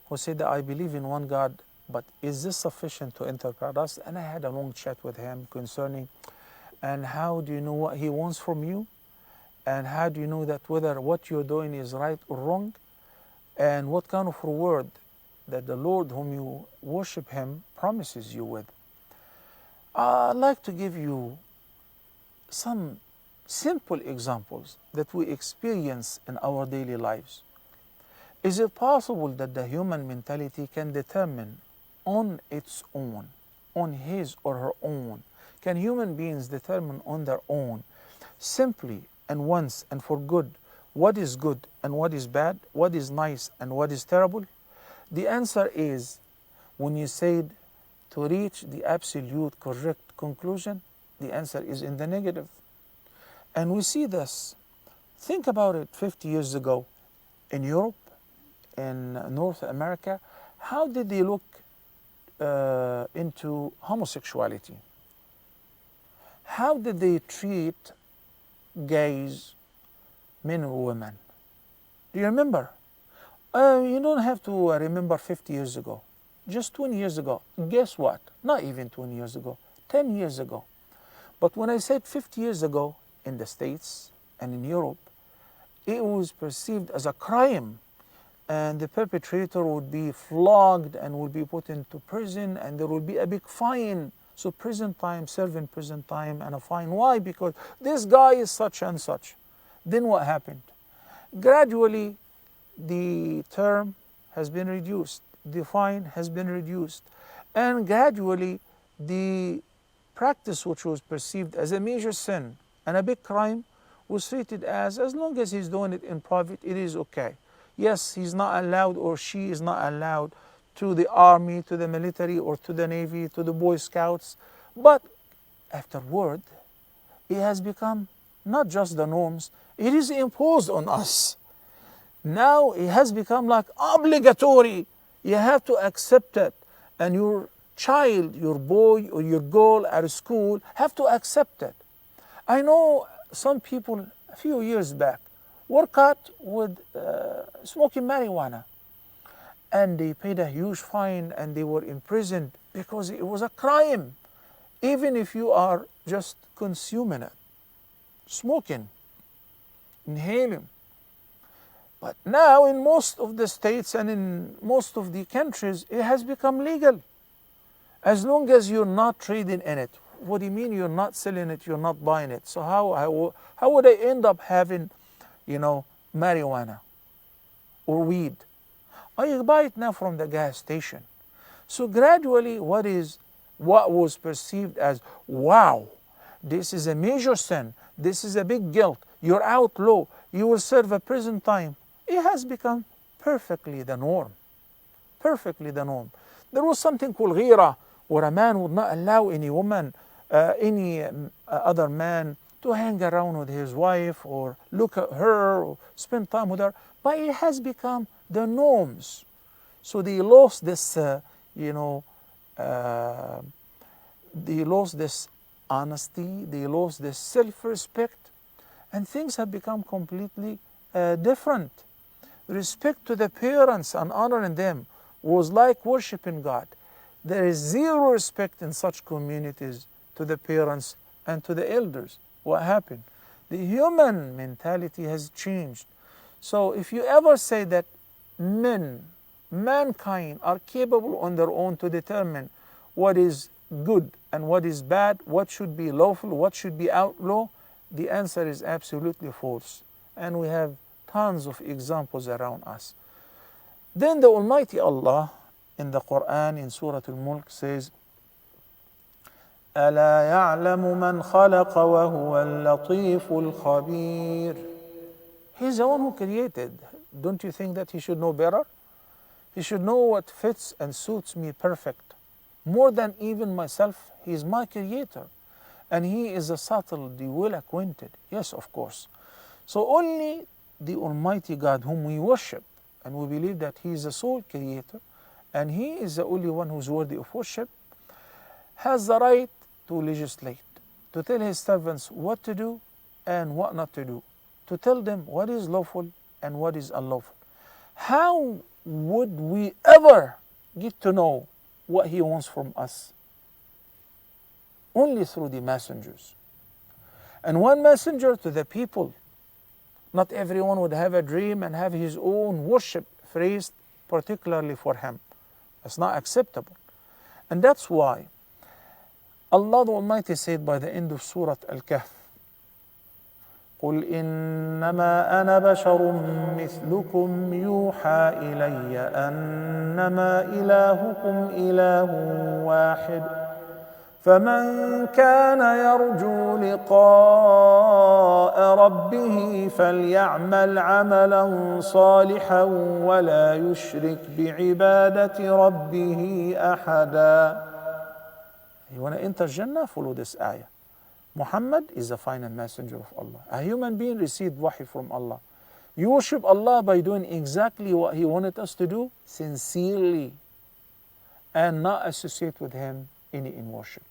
who said that I believe in one God, but is this sufficient to enter paradise? And I had a long chat with him concerning, and how do you know what he wants from you? And how do you know that whether what you're doing is right or wrong? And what kind of reward that the Lord whom you worship him promises you with? I'd like to give you some simple examples that we experience in our daily lives. Is it possible that the human mentality can determine on its own, on his or her own? Can human beings determine on their own, simply and once and for good, what is good and what is bad, what is nice and what is terrible? The answer is, when you said to reach the absolute correct conclusion, the answer is in the negative. And we see this. Think about it 50 years ago in Europe, in North America. How did they look into homosexuality? How did they treat gays, men or women? Do you remember? You don't have to remember 50 years ago. Just 20 years ago. Guess what? Not even 20 years ago. 10 years ago. But when I said 50 years ago, in the States and in Europe, it was perceived as a crime, and the perpetrator would be flogged and would be put into prison, and there would be a big fine. So prison time, serving prison time and a fine. Why? Because this guy is such and such. Then what happened? Gradually, the term has been reduced, the fine has been reduced, and gradually the practice which was perceived as a major sin and a big crime was treated as long as he's doing it in private, it is okay. Yes, he's not allowed, or she is not allowed, to the army, to the military, or to the navy, to the Boy Scouts. But afterward, it has become not just the norms, it is imposed on us. Now it has become like obligatory. You have to accept it. And your child, your boy or your girl at school have to accept it. I know some people a few years back were caught with smoking marijuana, and they paid a huge fine and they were imprisoned because it was a crime, even if you are just consuming it, smoking, inhaling. But now in most of the states and in most of the countries, it has become legal, as long as you're not trading in it. What do you mean you're not selling it, you're not buying it? So how would I end up having, marijuana or weed? I buy it now from the gas station. So gradually, what was perceived as, wow, this is a major sin, this is a big guilt, you're outlaw, you will serve a prison time, it has become perfectly the norm. Perfectly the norm. There was something called ghira, where a man would not allow any woman, any other man to hang around with his wife or look at her or spend time with her. But it has become the norms. So they lost this, they lost this honesty, they lost this self-respect, and things have become completely different. Respect to the parents and honoring them was like worshiping God. There is zero respect in such communities to the parents and to the elders. What happened? The human mentality has changed. So if you ever say that mankind are capable on their own to determine what is good and what is bad, what should be lawful, what should be outlaw, the answer is absolutely false. And we have tons of examples around us. Then the Almighty Allah in the Quran in Surah Al-Mulk says, أَلَا يَعْلَمُ مَنْ خَلَقَ وَهُوَ اللَّطِيفُ الْخَبِيرُ. He's the one who created. Don't you think that he should know better? He should know what fits and suits me perfect. More than even myself, he is my creator. And he is the subtle, the well-acquainted. Yes, of course. So only the Almighty God whom we worship, and we believe that he is the sole creator, and he is the only one who is worthy of worship, has the right to legislate, to tell his servants what to do and what not to do, to tell them what is lawful and what is unlawful. How would we ever get to know what He wants from us? Only through the messengers. And one messenger to the people. Not everyone would have a dream and have his own worship phrased particularly for him. That's not acceptable. And that's why Allah the Almighty said by the end of Surah Al-Kahf, قُلْ إِنَّمَا أَنَا بَشَرٌ مِثْلُكُمْ يُوحَى إِلَيَّ أَنَّمَا إِلَهُكُمْ إِلَهٌ وَاحِدٌ فمن كان يرجو لقاء ربه فليعمل عملا صالحا ولا يشرك بعبادة ربه أحدا. You want to enter Jannah? Follow this ayah. Muhammad is the final messenger of Allah. A human being received wahi from Allah. You worship Allah by doing exactly what He wanted us to do, sincerely, and not associate with Him any in worship.